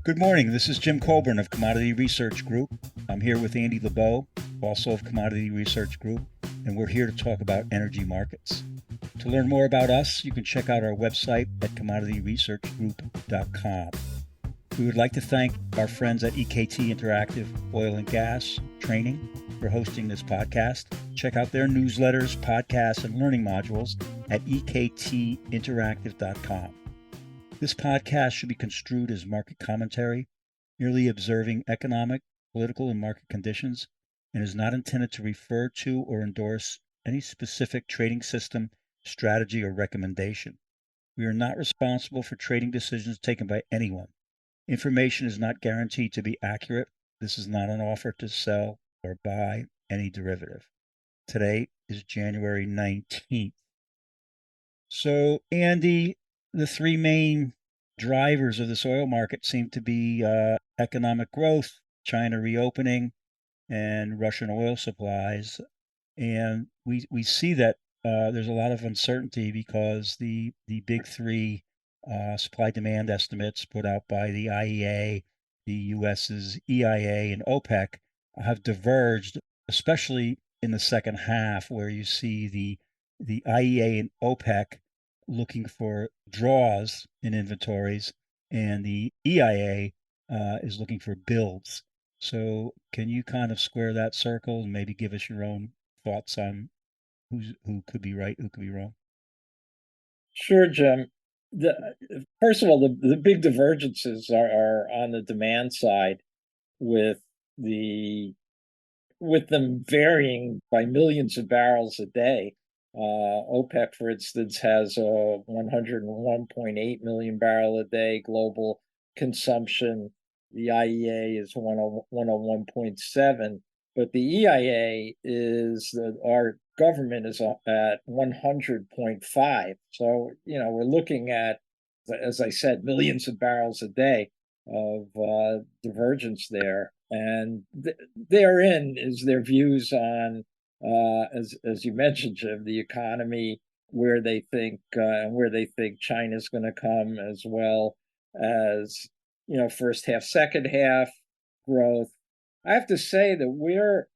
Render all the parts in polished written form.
Good morning. This is Jim Colburn of Commodity Research Group. I'm here with Andy Lebow, also of Commodity Research Group, and we're here to talk about energy markets. To learn more about us, you can check out our website at commodityresearchgroup.com. We would like to thank our friends at EKT Interactive Oil and Gas Training for hosting this podcast. Check out their newsletters, podcasts, and learning modules at ektinteractive.com. This podcast should be construed as market commentary, merely observing economic, political, and market conditions, and is not intended to refer to or endorse any specific trading system, strategy, or recommendation. We are not responsible for trading decisions taken by anyone. Information is not guaranteed to be accurate. This is not an offer to sell or buy any derivative. Today is January 19th. So, Andy, the three main drivers of this oil market seem to be economic growth, China reopening, and Russian oil supplies. And we see that there's a lot of uncertainty because the big three supply demand estimates put out by the IEA, the US's EIA, and OPEC have diverged, especially in the second half, where you see the IEA and OPEC looking for draws in inventories, and the EIA is looking for builds. So, can you kind of square that circle and maybe give us your own thoughts on who could be right, who could be wrong? Sure, Jim. First of all, the big divergences are on the demand side with the with them varying by millions of barrels a day. OPEC, for instance, has a 101.8 million barrel a day global consumption. The IEA is 101.7, but the EIA is our government is at 100.5. So, we're looking at, as I said, millions of barrels a day of divergence there. And therein is their views on, as you mentioned, Jim, the economy, where they think China's going to come, as well as first half, second half growth. I have to say that we're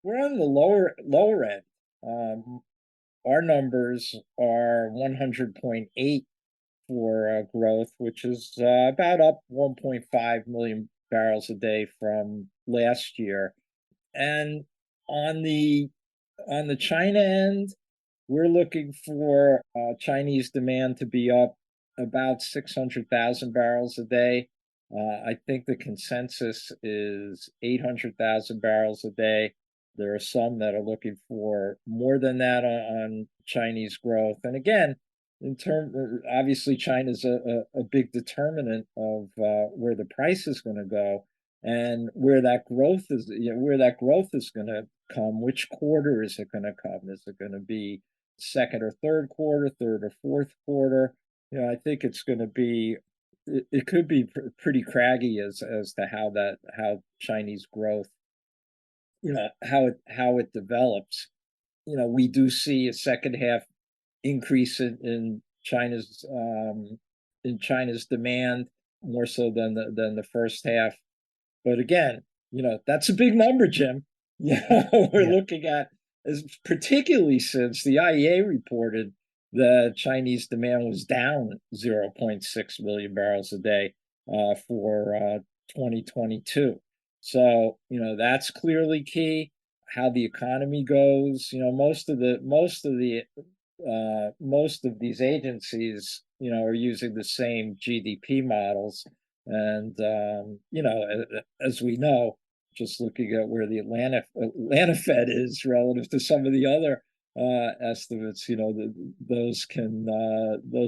on the lower end. Our numbers are 100.8 for growth, which is about up 1.5 million barrels a day from last year. And on the China end, we're looking for Chinese demand to be up about 600,000 barrels a day. I think the consensus is 800,000 barrels a day. There are some that are looking for more than that on Chinese growth. And again, obviously, China's a big determinant of where the price is going to go, and where that growth is going to come. Which quarter is it going to come? Is it going to be second or third quarter, third or fourth quarter? I think it's going to be. It could be pretty craggy as to how Chinese growth, how it develops. We do see a second half increase in China's demand, more so than the first half. But again, that's a big number, Jim. We're Yeah. looking at, as particularly since the IEA reported that Chinese demand was down 0.6 million barrels a day for 2022. So that's clearly key. How the economy goes, most of these agencies, are using the same GDP models. And, as we know, just looking at where the Atlanta Fed is relative to some of the other estimates, those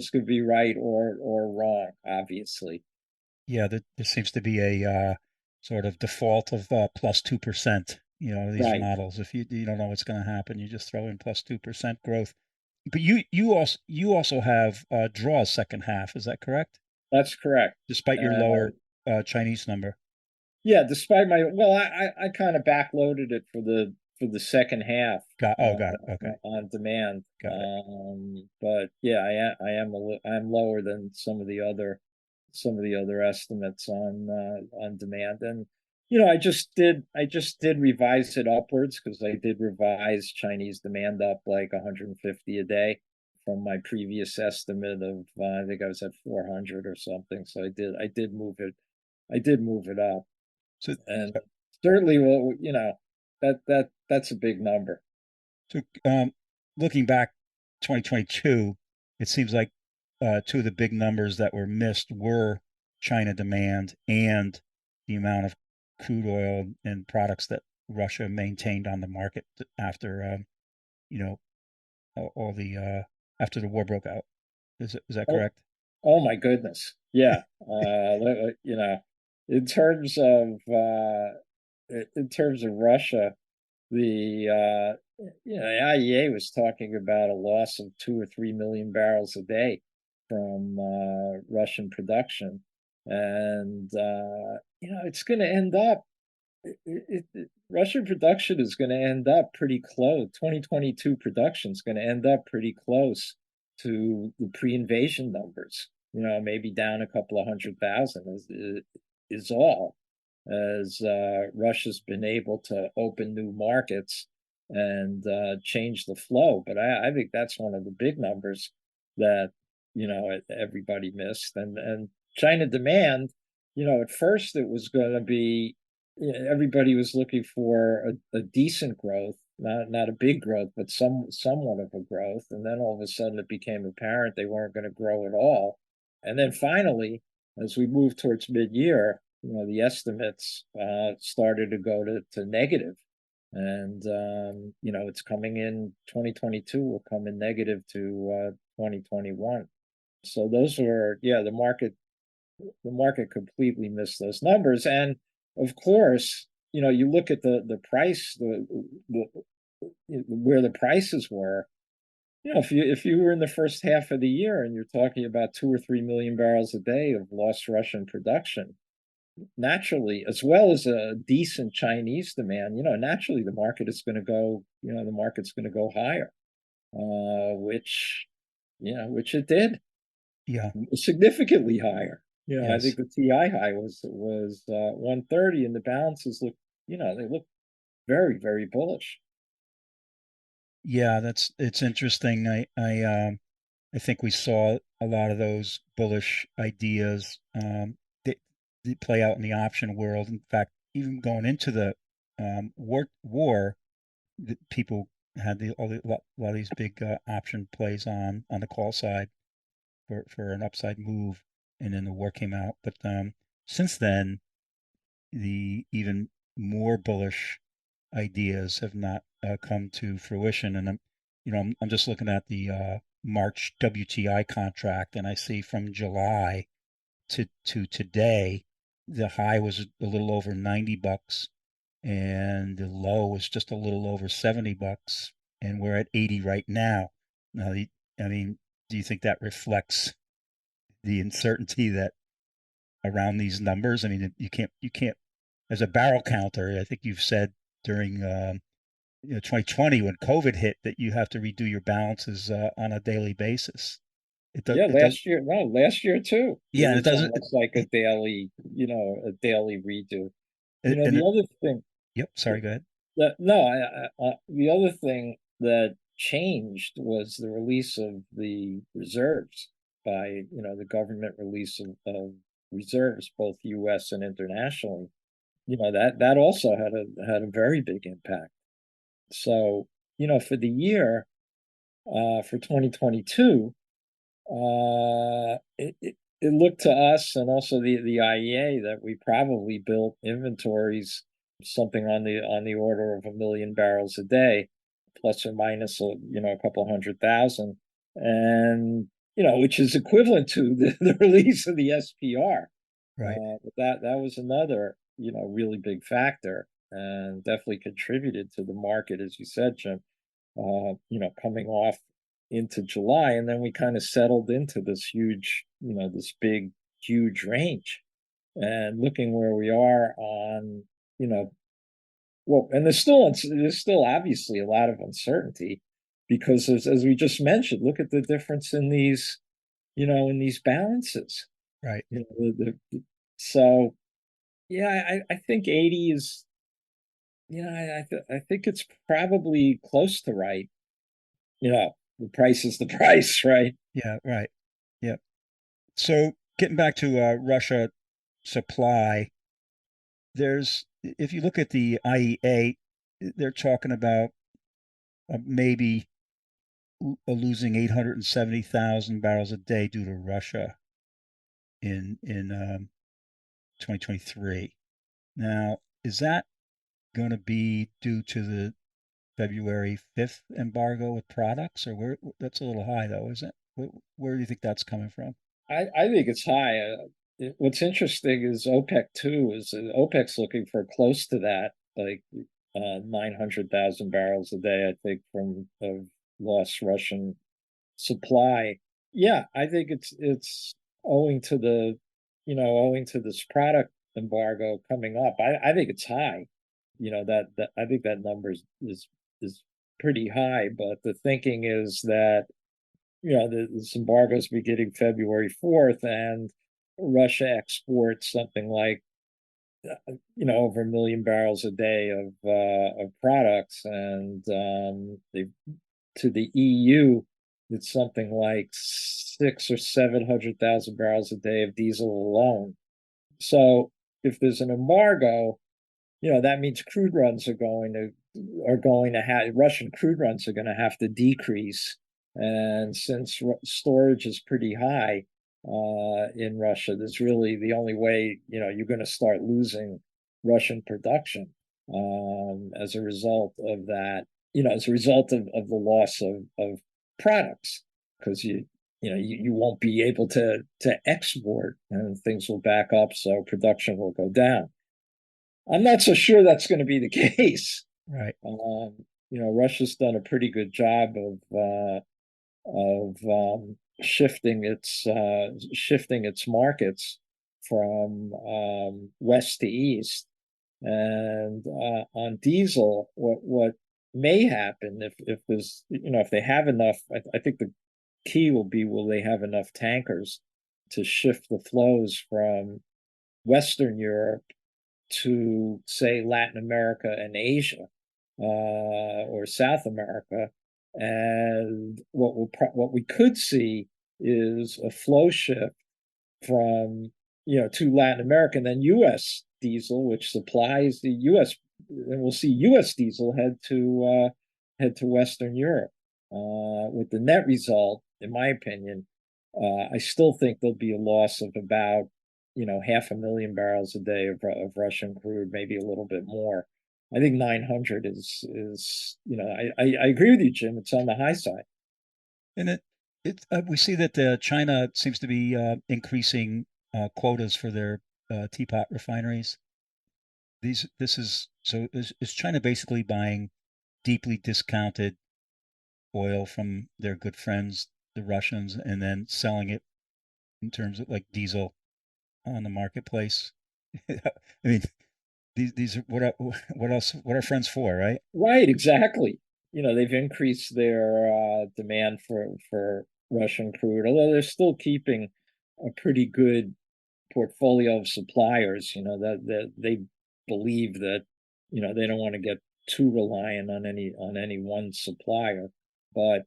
could be right or wrong, obviously. Yeah, there seems to be a sort of default of plus 2%. These Right. models. If you don't know what's going to happen, you just throw in plus 2% growth. But you also have draws second half. Is that correct? That's correct. Despite your Uh, lower Chinese number. yeah, despite I kind of backloaded it for the second half Got it. Okay, on demand. got it. But yeah, I'm lower than some of the other some of the other estimates on demand. And I just did revise it upwards because I did revise Chinese demand up like 150 a day from my previous estimate of I think I was at 400 or something. So I did move it up, So, and certainly, well, that's a big number. so looking back 2022, it seems like two of the big numbers that were missed were China demand and the amount of crude oil and products that Russia maintained on the market after you know all the after the war broke out. Is that Oh, correct? oh my goodness. Yeah. In terms of in terms of Russia, the IEA was talking about a loss of 2 or 3 million barrels a day from Russian production, and it's going to end up Russian production is going to end up pretty close. 2022 production is going to end up pretty close to the pre-invasion numbers. Maybe down a couple of 100,000 is all, as Russia's been able to open new markets and change the flow. But I think that's one of the big numbers that everybody missed. And China demand, at first it was going to be everybody was looking for a decent growth, not a big growth, but somewhat of a growth. And then all of a sudden it became apparent they weren't going to grow at all. And then finally, as we moved towards mid-year, the estimates started to go to negative. And it's coming in 2022 will come in negative to 2021. So those were, yeah, the market completely missed those numbers. And of course, you look at the price, the where the prices were. If you were in the first half of the year and you're talking about 2 or 3 million barrels a day of lost Russian production, naturally, as well as a decent Chinese demand, naturally the market's going to go higher, which it did Yeah. significantly higher. I think Yes. the TI high was 130, and the balances they look very, very bullish. Yeah. It's interesting. I think we saw a lot of those bullish ideas that, that play out in the option world. In fact, even going into the war, the people had a lot of these big option plays on the call side for an upside move, and then the war came out. But since then, the even more bullish ideas have not come to fruition. And I'm just looking at the March WTI contract, and I see from July to today, the high was a little over $90, and the low was just a little over $70, and we're at 80 right now. Now, I mean, do you think that reflects the uncertainty that around these numbers? I mean, you can't as a barrel counter. I think you've said during 2020 when COVID hit that you have to redo your balances on a daily basis. Yeah, It does. last year, no, last year too. It Yeah, and it was doesn't. almost like a daily redo. And The other thing yep. Sorry. Go ahead. that no, the other thing that changed was the release of the reserves by the government release of reserves, both U.S. and internationally. That also had a very big impact. So for the year, for 2022, it looked to us and also the IEA that we probably built inventories something on the order of 1 million barrels a day, plus or minus a couple 100,000, and which is equivalent to the release of the SPR. Right. But that was another really big factor, and definitely contributed to the market, as you said, Jim. Coming off into July, and then we kind of settled into this big, huge range. And looking where we are on, you know, well, and there's still obviously a lot of uncertainty because as we just mentioned, look at the difference in these balances. Right. You know, so yeah, I think 80 is, I think it's probably close to right. The price is the price, right? Yeah. Right. Yeah. So getting back to Russia supply, if you look at the IEA, they're talking about maybe losing 870,000 barrels a day due to Russia in 2023. Now, is that going to be due to the February 5th embargo with products, or where? That's a little high, though, isn't it? Where do you think that's coming from? I think it's high. What's interesting is OPEC too, is OPEC's looking for close to that, like 900,000 barrels a day, I think, from of lost Russian supply. Yeah, I think it's owing to owing to this product embargo coming up. I think it's high. That I think that number is pretty high, but the thinking is that this embargo is beginning February 4th, and Russia exports something like over 1 million barrels a day of products, and they to the EU, it's something like 600,000 or 700,000 barrels a day of diesel alone. So if there's an embargo, that means crude runs are going to have Russian crude runs are going to have to decrease, and since storage is pretty high in Russia, that's really the only way you're going to start losing Russian production as a result of that. As a result of the loss of products, because you won't be able to export, and things will back up, so production will go down. I'm not so sure that's going to be the case. Right. Russia's done a pretty good job of shifting its markets from west to east. And on diesel, what may happen if there's if they have enough, I think the key will be, will they have enough tankers to shift the flows from Western Europe to, say, Latin America and Asia, or South America. And what we could see is a flow shift from to Latin America, and then U.S. diesel, which supplies the U.S. and we'll see U.S. diesel head to Western Europe. With the net result, in my opinion, I still think there'll be a loss of about 500,000 barrels a day of Russian crude, maybe a little bit more. I think 900 is I agree with you, Jim. It's on the high side. And we see that China seems to be increasing quotas for their teapot refineries. This is so is China basically buying deeply discounted oil from their good friends, the Russians, and then selling it in terms of like diesel on the marketplace? I mean, these are what are friends for, right? Right, exactly. They've increased their demand for Russian crude, although they're still keeping a pretty good portfolio of suppliers. That they believe that they don't want to get too reliant on any one supplier. But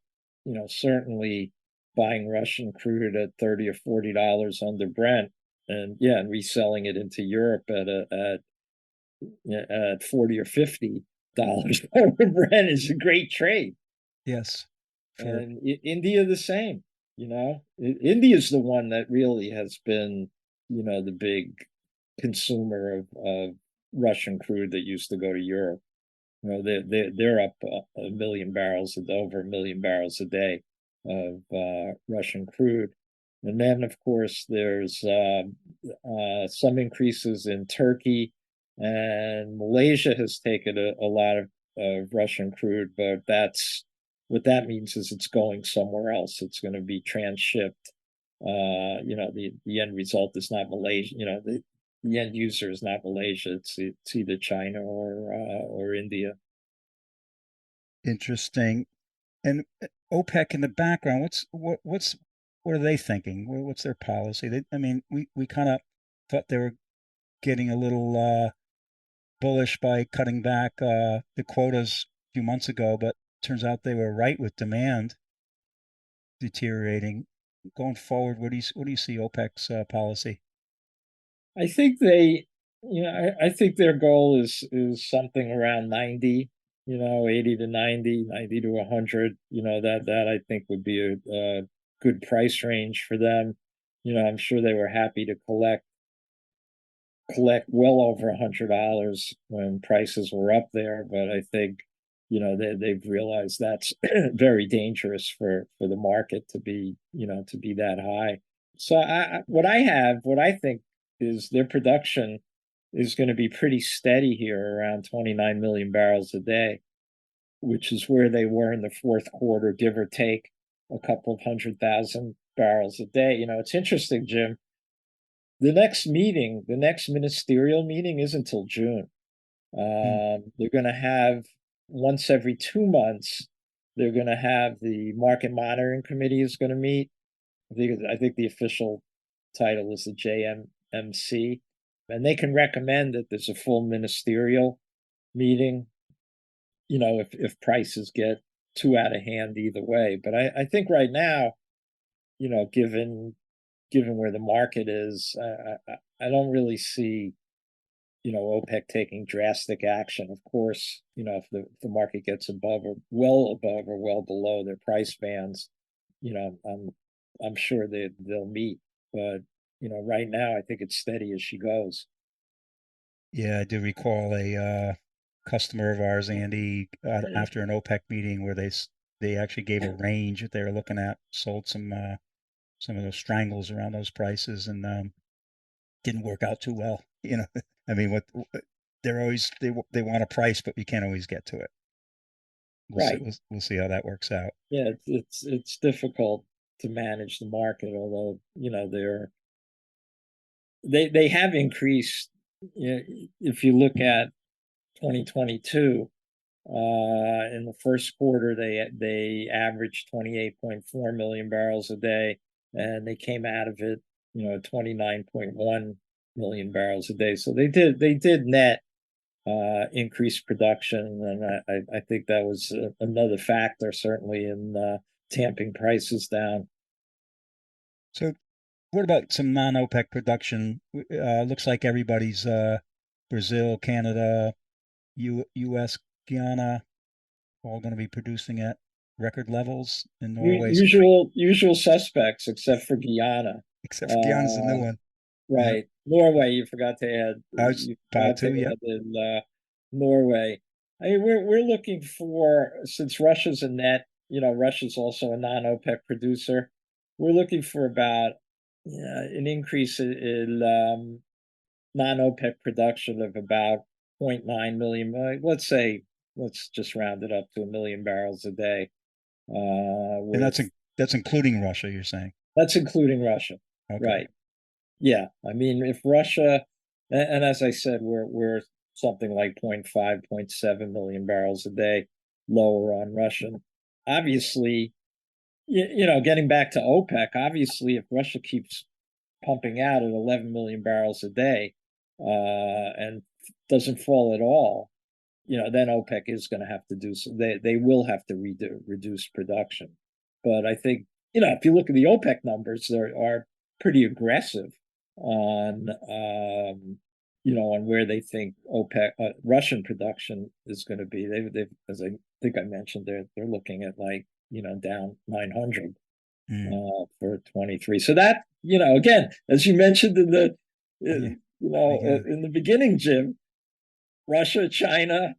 certainly buying Russian crude at $30 or $40 under Brent, and yeah, and reselling it into Europe at 40 or $50 over Brent is a great trade. Yes, for And India the same. India is the one that really has been the big consumer of Russian crude that used to go to Europe. They're up 1 million barrels, over 1 million barrels a day of Russian crude. And then, of course, there's some increases in Turkey, and Malaysia has taken a lot of Russian crude, but that's what that means is it's going somewhere else. It's going to be transshipped. The end result is not Malaysia. The end user is not Malaysia. It's either China or India. interesting. And OPEC in the background, what's what are they thinking? What's their policy? I mean, we kind of thought they were getting a little bullish by cutting back the quotas a few months ago, but turns out they were right with demand deteriorating. Going forward, what do you see OPEC's policy? I think they, I think their goal is something around 90, 80 to 90, 90 to 100, that I think would be a good price range for them. I'm sure they were happy to collect well over $100 when prices were up there, but I think they've realized that's very dangerous for the market to be that high. So what I think is their production is going to be pretty steady here around 29 million barrels a day, which is where they were in the fourth quarter, give or take a couple of 100,000 barrels a day. It's interesting, Jim. The next ministerial meeting is until June. Hmm. They're going to have once every 2 months. They're going to have the market monitoring committee is going to meet. I think the official title is the JMMC, and they can recommend that there's a full ministerial meeting. If prices get too out of hand either way. But I think right now, given where the market is, I don't really see OPEC taking drastic action. Of course, if the market gets above or well below their price bands, I'm sure they'll meet. But right now I think it's steady as she goes. Yeah, I do recall a customer of ours, Andy, after an OPEC meeting where they actually gave a range that they were looking at, sold some of those strangles around those prices, and didn't work out too well. I mean, they're always they want a price, but we can't always get to it. We'll see. Right. We'll see how that works out. Yeah, it's difficult to manage the market, although they have increased. If you look at 2022, in the first quarter, they averaged 28.4 million barrels a day, and they came out of it, 29.1 million barrels a day. So they did net increase production, and I think that was another factor, certainly in tamping prices down. So, what about some non-OPEC production? Looks like everybody's Brazil, Canada, U.S., Guyana, all going to be producing at record levels in Norway's, Usual suspects, except for Guyana. except for Guyana's the new Uh, one. Yeah, right, Norway. You forgot to add. I was You about forgot to to. Yep. add in Norway. I mean, we're looking for, since Russia's a net. Russia's also a non-OPEC producer. We're looking for about an increase in non-OPEC production of about 0.9 million. Let's just round it up to a million barrels a day. And With that's including Russia. You're saying? That's including Russia, Okay. right? Yeah, I mean, if Russia, and as I said, we're something like zero point 0.5, zero point 0.7 million barrels a day lower on Russian. Obviously, getting back to OPEC, obviously, if Russia keeps pumping out at 11 million barrels a day and doesn't fall at all, then OPEC is going to have to do so. They will have to reduce production. But I think, if you look at the OPEC numbers, they are pretty aggressive on, on where they think OPEC Russian production is going to be. They've, as I think I mentioned, they're looking at like down 900 Mm. for 23. So that again, as you mentioned Yeah. Beginning. in the beginning, Jim, Russia, China,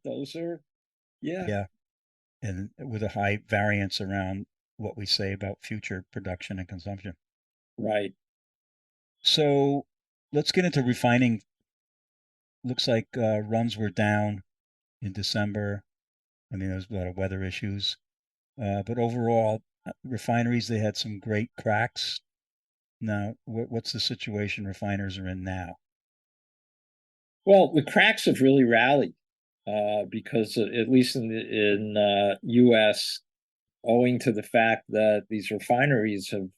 those are, yeah, Yeah. And with a high variance around what we say about future production and consumption. right. So let's get into refining. Looks like runs were down in December. I mean, there's a lot of weather issues, but overall, refineries they had some great cracks. Now, what's the situation refiners are in now? Well, the cracks have really rallied because at least in the U.S. owing to the fact that these refineries have,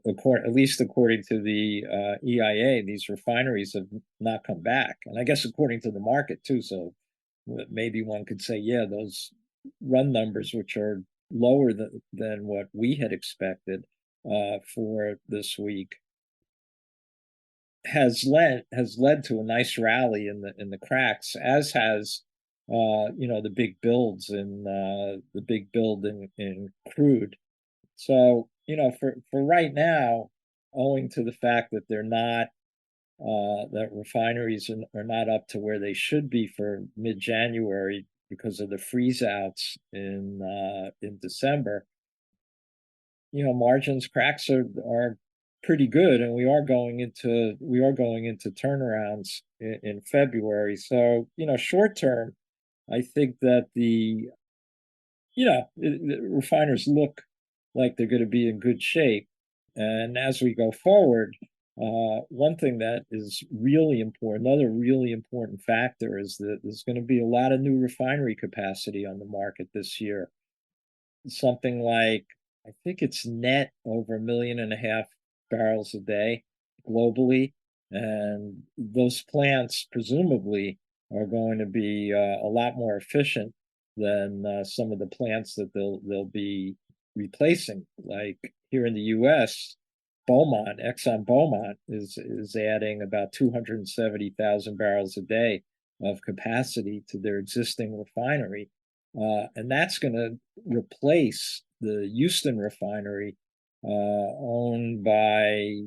at least according to the EIA, these refineries have not come back. And I guess according to the market too. So maybe one could say, yeah, those run numbers, which are lower than what we had expected for this week, has led to a nice rally in the cracks, as has the big builds in the big build in crude. So for right now, owing to the fact that they're not that refineries are not up to where they should be for mid-January because of the freeze outs in December, margins cracks are pretty good, and we are going into turnarounds in February. So, short term, I think that the refiners look like they're going to be in good shape. And as we go forward, one thing that is really important, another really important factor, is that there's going to be a lot of new refinery capacity on the market this year. Something like, I think it's net over 1.5 million barrels a day globally. And those plants presumably are going to be a lot more efficient than some of the plants that they'll be replacing. Like here in the US, Exxon Beaumont is adding about 270,000 barrels a day of capacity to their existing refinery. And that's going to replace the Houston refinery, owned by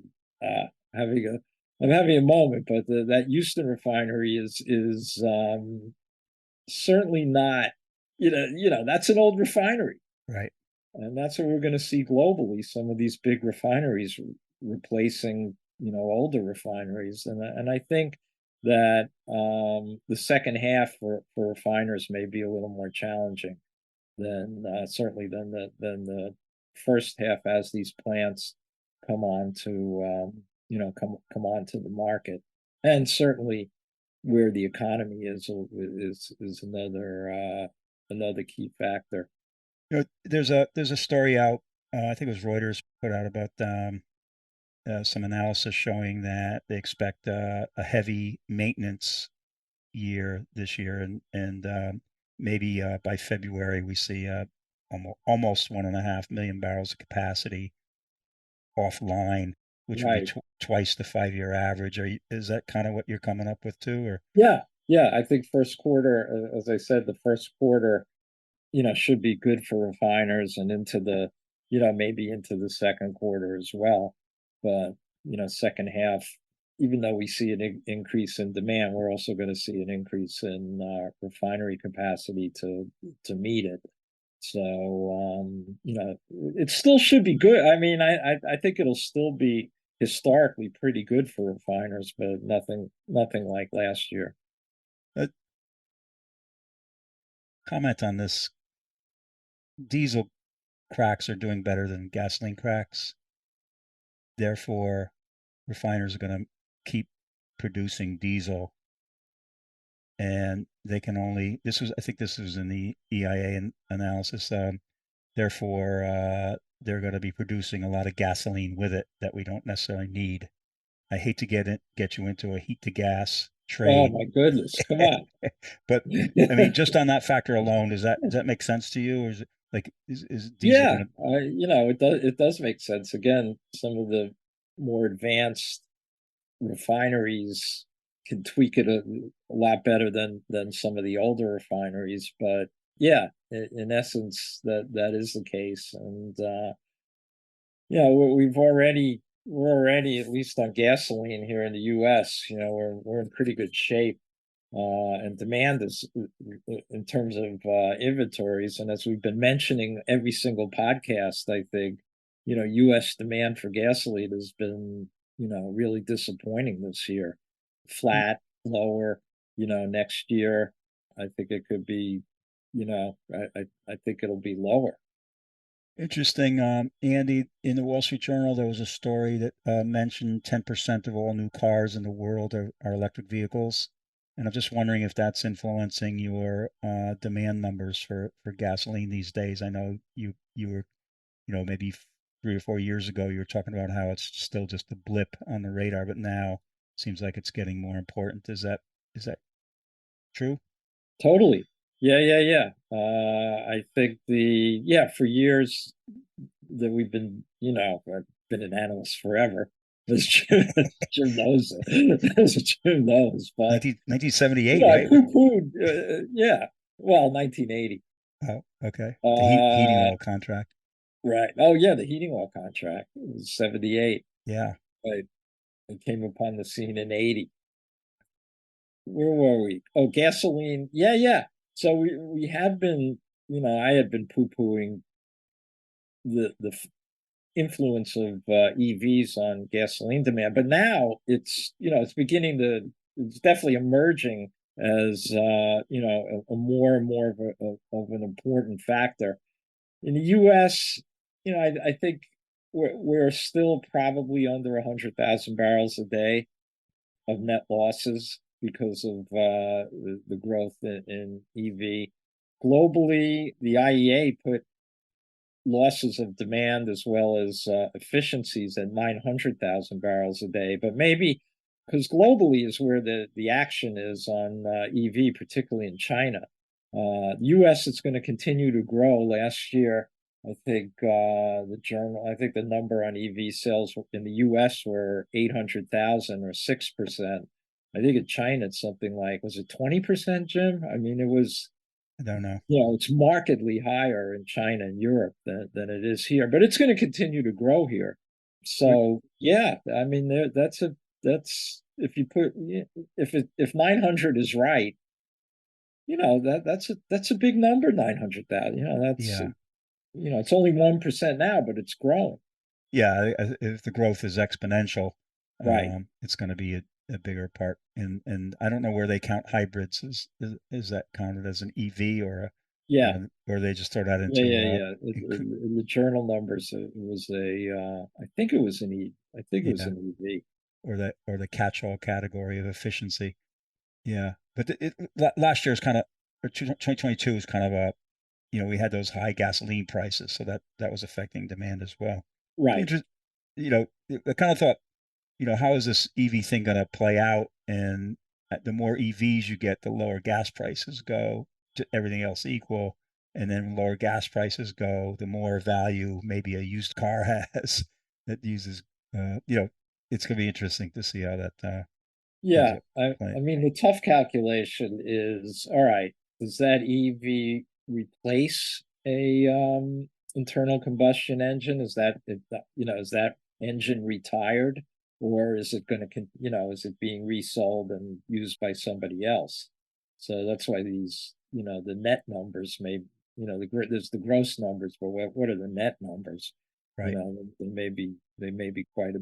having a I'm having a moment, but that Houston refinery is certainly not, that's an old refinery, Right. and that's what we're going to see globally. Some of these big refineries replacing, older refineries, and I think that the second half for refiners may be a little more challenging than certainly than the first half, as these plants come on to come on to the market. And certainly where the economy is another key factor. There's a story out. I think it was Reuters put out about some analysis showing that they expect a heavy maintenance year this year, and maybe by February we see almost 1.5 million barrels of capacity offline, which would be Right. twice the 5-year average. Is that kind of what you're coming up with too, or? Yeah. Yeah. I think first quarter, as I said, the first quarter, should be good for refiners, and maybe into the second quarter as well. But, second half, even though we see an increase in demand, we're also going to see an increase in refinery capacity to meet it. So, it still should be good. I mean, I think it'll still be historically pretty good for refiners, but nothing like last year. Uh, Comment on this. Diesel cracks are doing better than gasoline cracks. Therefore, refiners are going to keep producing diesel, and they can only. I think this was in the EIA analysis. Therefore, they're going to be producing a lot of gasoline with it that we don't necessarily need. I hate to get you into a heat to gas Oh trade, my goodness, come on. but I mean, just on that factor alone, does that make sense to you, or is it like is diesel Yeah, going to? it does make sense. Again, some of the more advanced refineries can tweak it a lot better than some of the older refineries. But yeah, in essence, that is the case. And we're already, at least on gasoline here in the U.S., we're in pretty good shape. And demand is, in terms of inventories. And as we've been mentioning every single podcast, I think, U.S. demand for gasoline has been, really disappointing this year. Flat, lower, next year. I think it could be, I think it'll be lower. Interesting. Andy, in the Wall Street Journal, there was a story that mentioned 10% of all new cars in the world are electric vehicles. and I'm just wondering if that's influencing your demand numbers for gasoline these days. I know you were, maybe 3 or 4 years ago, you were talking about how it's still just a blip on the radar, but now it seems like it's getting more important. Is that true? Totally. Yeah, yeah, yeah. I think for years that we've been, I've been an analyst forever. As Jim knows, as Jim knows, but 1978, I right? poo-pooed, yeah. Well, 1980. Oh, okay. The heating Uh, oil contract. right. Oh, yeah, the heating oil contract. It was 78. Yeah, Right. It came upon the scene in 80. Where were we? Oh, gasoline. Yeah, yeah. So we had been, I had been poo-pooing the influence of EVs on gasoline demand, but now it's beginning to it's definitely emerging as a more and more of an important factor in the U.S. I think we're still probably under 100,000 barrels a day of net losses because of the growth in EV. Globally, the IEA put losses of demand as well as efficiencies at 900,000 barrels a day. But maybe because globally is where the action is on EV, particularly in China. US is going to continue to grow. Last year, I think I think the number on EV sales in the US were 800,000 or 6%. I think in China it's something like, was it 20%, Jim? I mean, it was, I don't know. it's markedly higher in China and Europe than it is here, but it's going to continue to grow here. What? So yeah, I mean, that's if you put if 900 is right, that's a big number, 900,000. That's Yeah, it's only 1% now, but it's growing. yeah. If the growth is exponential, Right. it's going to be a bigger part. And I don't know where they count hybrids. Is that counted as an EV or Yeah. or they just throw that Yeah, into yeah, yeah. incre- In the journal numbers, it was I think it was I think it was yeah, an EV. or the catch-all category of efficiency. Yeah, but last year was kind of, or 2022 was kind of we had those high gasoline prices, so that was affecting demand as well. Be Right. interested, I kind of thought, how is this EV thing going to play out? And the more EVs you get, the lower gas prices go, to everything else equal. And then lower gas prices go, the more value maybe a used car has that uses, uh, you know, it's going to be interesting to see how that ends Yeah, up I playing. mean the tough calculation is, all right, does that EV replace a internal combustion engine? Is that engine retired, or is it going to is it being resold and used by somebody else? So that's why these, the net numbers there's the gross numbers, but what are the net numbers? Right. They may be quite a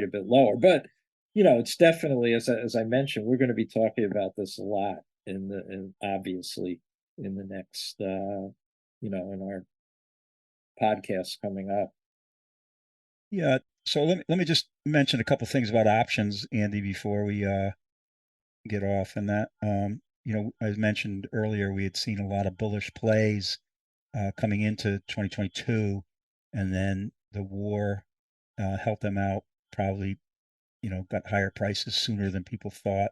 bit lower, but it's definitely, as I mentioned, we're going to be talking about this a lot obviously in the next, in our podcast coming up. Yeah. So let me just mention a couple things about options, Andy, before we get off. And that, as mentioned earlier, we had seen a lot of bullish plays coming into 2022, and then the war helped them out. Probably, got higher prices sooner than people thought.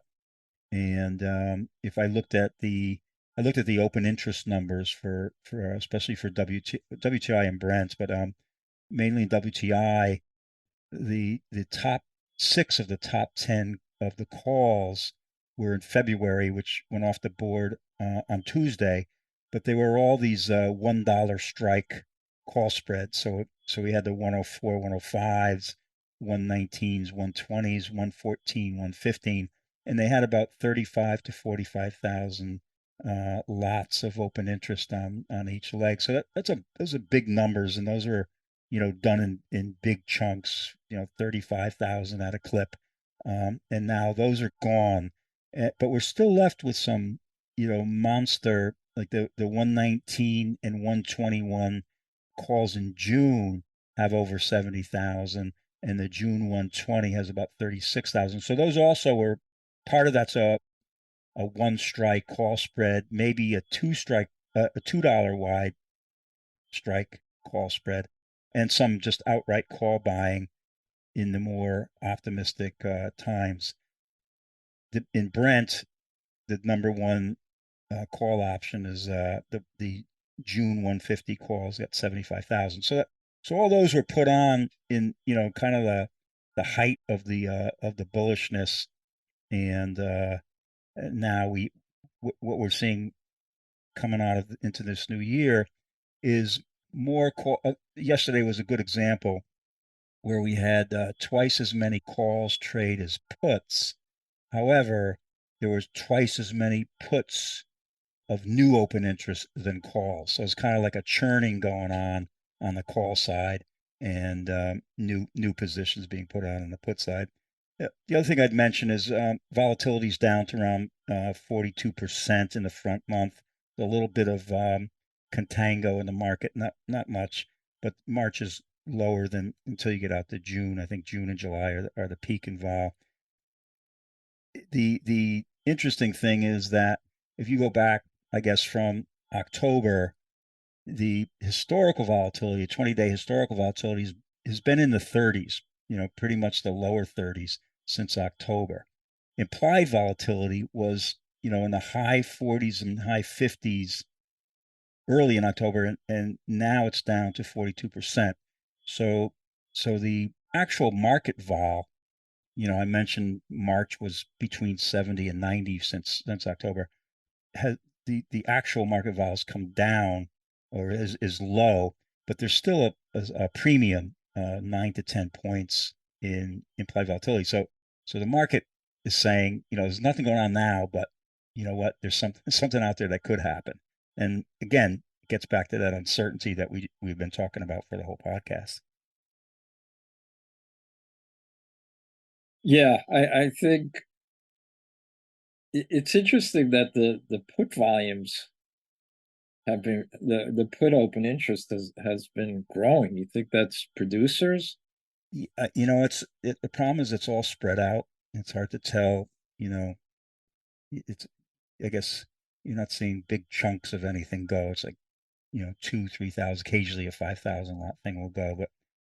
And if I looked at the open interest numbers for especially for WTI and Brent, but mainly WTI, the top six of the top 10 of the calls were in February, which went off the board on Tuesday, but they were all these $1 strike call spreads. So we had the 104, 105s, 119s, 120s, 114, 115, and they had about 35 to 45,000 lots of open interest on each leg. So those are big numbers, and those are done in big chunks, 35,000 at a clip. And now those are gone. But we're still left with some, monster, like the 119 and 121 calls in June have over 70,000, and the June 120 has about 36,000. So those also were part of that's a one strike call spread, maybe a two strike, a $2 wide strike call spread, and some just outright call buying in the more optimistic times. In Brent, the number one call option is the June 150 calls at 75,000. So all those were put on in kind of the height of the bullishness, and now what we're seeing coming out of into this new year is more call. Yesterday was a good example where we had twice as many calls trade as puts. However, there was twice as many puts of new open interest than calls. So it's kind of like a churning going on the call side, and new positions being put on the put side. The other thing I'd mention is volatility is down to around 42% in the front month. A little bit of contango in the market, not much, but March is lower than until you get out to June. I think June and July are the peak in vol. The interesting thing is that if you go back, I guess, from October, the historical volatility, 20-day historical volatility, has been in the 30s, pretty much the lower 30s since October. Implied volatility was, in the high 40s and high 50s early in October, and now it's down to 42%. So, so the actual market vol, I mentioned March was between 70 and 90 since October. Has the actual market vol has come down, or is low, but there's still a premium, 9 to 10 points in implied volatility. So the market is saying, there's nothing going on now, but you know what? There's something out there that could happen. And again, it gets back to that uncertainty that we've been talking about for the whole podcast. Yeah, I think it's interesting that the put volumes have been the put open interest has been growing. You think that's producers? The problem is it's all spread out. It's hard to tell. You know, it's I guess you're not seeing big chunks of anything go. It's like 2, 3,000. Occasionally, a 5,000 lot thing will go, but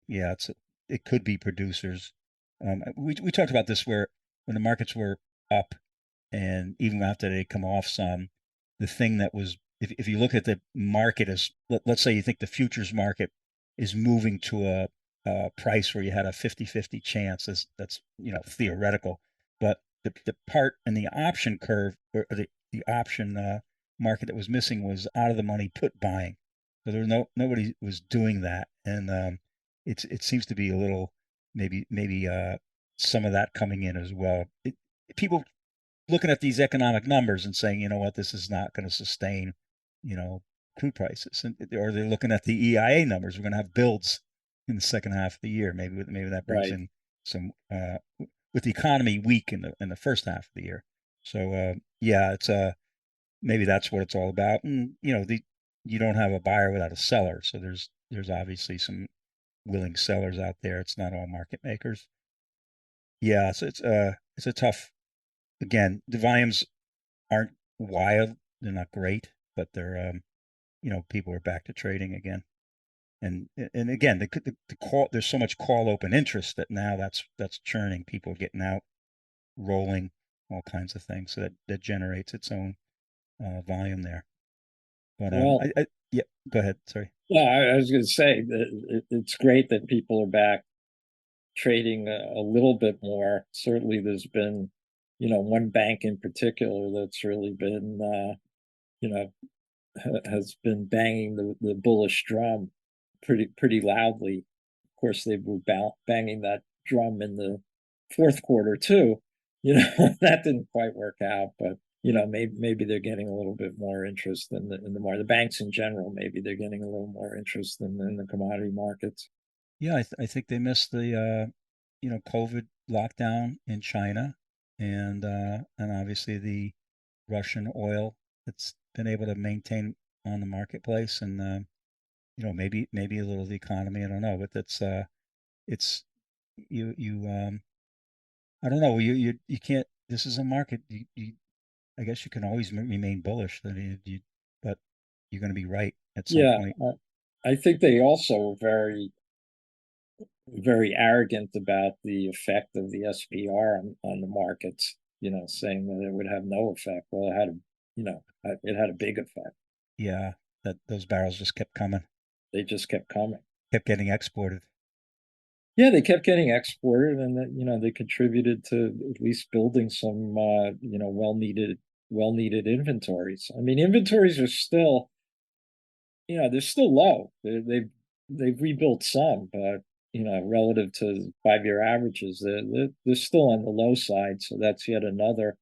yeah, it could be producers. We talked about this where when the markets were up, and even after they come off some, the thing that was, if you look at the market as, let's say you think the futures market is moving to a price where you had a 50-50 chance, that's theoretical, but the part in the option curve, or the option market that was missing, was out of the money put buying. So there was nobody was doing that, and it seems to be a little, maybe some of that coming in as well. People looking at these economic numbers and saying, you know what, this is not going to sustain, you know, crude prices, or they're looking at the EIA numbers. We're going to have builds in the second half of the year. Maybe that brings Right. in some with the economy weak in the first half of the year. So yeah, it's maybe that's what it's all about. And you don't have a buyer without a seller, so there's obviously some willing sellers out there. It's not all market makers. Yeah, so it's a tough. Again, the volumes aren't wild. They're not great, but they're people are back to trading again. And again, the call, there's so much call open interest that now that's churning. People getting out, rolling, all kinds of things. So that generates its own volume there. But Well, yeah, go ahead. Sorry. yeah, I was going to say that it's great that people are back trading a little bit more. Certainly, there's been, one bank in particular that's really been, has been banging the bullish drum pretty loudly. Of course, they were banging that drum in the fourth quarter too. That didn't quite work out, but maybe they're getting a little bit more interest in the more the banks in general. Maybe they're getting a little more interest in the commodity markets. Yeah, I think they missed the COVID lockdown in China, and obviously the Russian oil that's been able to maintain on the marketplace, and maybe a little of the economy. I don't know, but that's it's you I don't know. You can't. This is a market. I guess you can always remain bullish. But you're going to be right at some Yeah, point. I think they also were very arrogant about the effect of the SPR on the markets, saying that it would have no effect. Well, it had a big effect. Yeah, that those barrels just kept coming, They just kept coming. kept getting exported. Yeah, they kept getting exported, and that, they contributed to at least building some, well needed inventories. I mean, inventories are still, they're still low. They've rebuilt some, but relative to 5-year averages, they're still on the low side. So that's another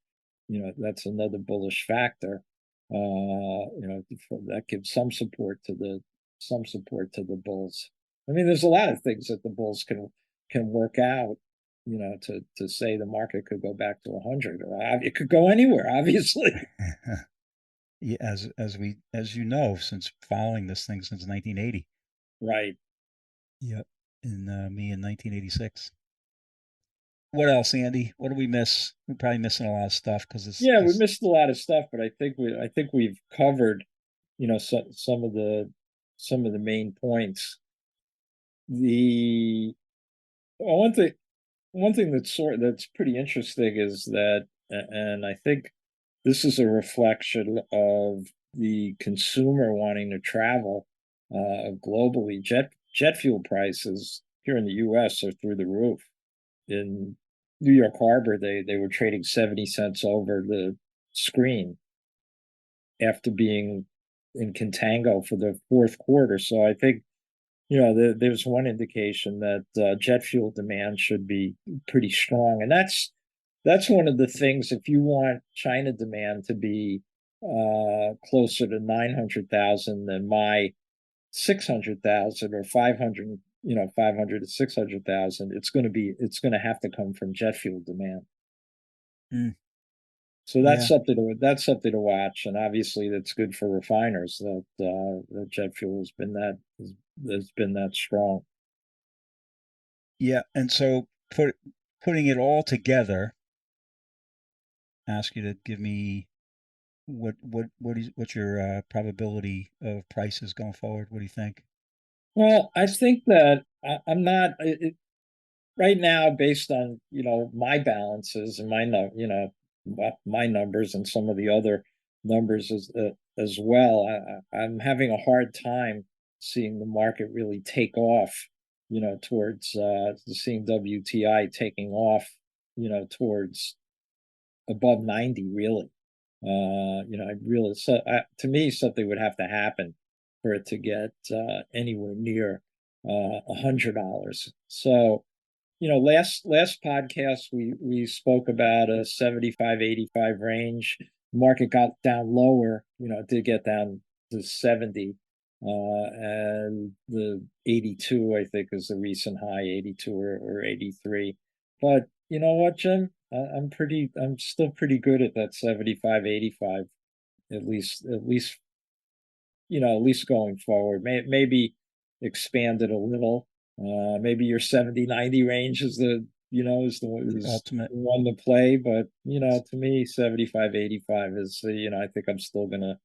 bullish factor. That gives some support to the bulls. I mean, there's a lot of things that the bulls can work out. To say the market could go back to 100, or it could go anywhere, obviously. Yeah, as you know, since following this thing since 1980. Right. Yep. And me in 1986. What else, Andy? What do we miss? We're probably missing a lot of stuff because Yeah, we this. missed a lot of stuff, but I think we've covered, some of the main points. The one thing that's pretty interesting is that, and I think this is a reflection of the consumer wanting to travel globally. Jet fuel prices here in the U.S. are through the roof. In New York Harbor, they were trading 70 cents over the screen after being in contango for the fourth quarter. So I think, there's one indication that jet fuel demand should be pretty strong, and that's one of the things. If you want China demand to be closer to 900,000 than my 600,000, or 500, 500 to 600,000, it's going to have to come from jet fuel demand. Mm, So yeah, that's something to watch, and obviously that's good for refiners that the jet fuel has been that strong. yeah. And so putting it all together, ask you to give me what's your probability of prices going forward? What do you think? Well, I think that I'm not right now, based on my balances and my numbers and some of the other numbers as well. I'm having a hard time seeing the market really take off. Towards seeing WTI taking off. Towards above 90, really. I really, to me, something would have to happen for it to get anywhere near $100. So, last podcast we spoke about a 75, 85 range. Market got down lower. It did get down to 70, and the 82, I think, is the recent high, 82 or 83. But you know what, Jim? I'm still pretty good at that 75, 85, at least going forward. Maybe expand it a little. Maybe your 70, 90 range The is ultimate. the one to play. But to me, 75, 85 is, I think I'm still gonna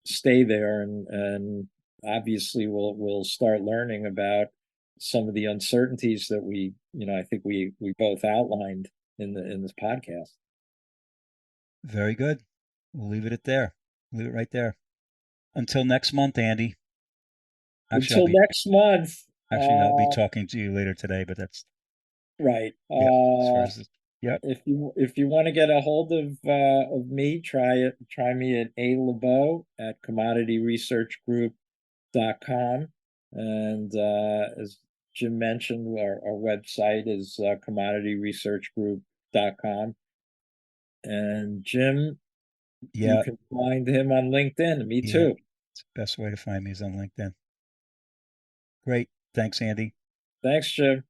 stay there, and obviously we'll start learning about some of the uncertainties that I think we both outlined in this podcast. Very good. We'll leave it at there. Leave it right there. Until next month, Andy. Actually, Until next month. I'll be uh talking to you later today, but that's right. yep. As far as this, yep, If you want to get a hold of me, try me at Lebow at commodityresearchgroup.com. And as Jim mentioned, our website is commodityresearchgroup.com. And Jim, you yeah, can find him on LinkedIn. Me yeah. too. It's the best way to find me is on LinkedIn. Great. Thanks, Andy. Thanks, Jim.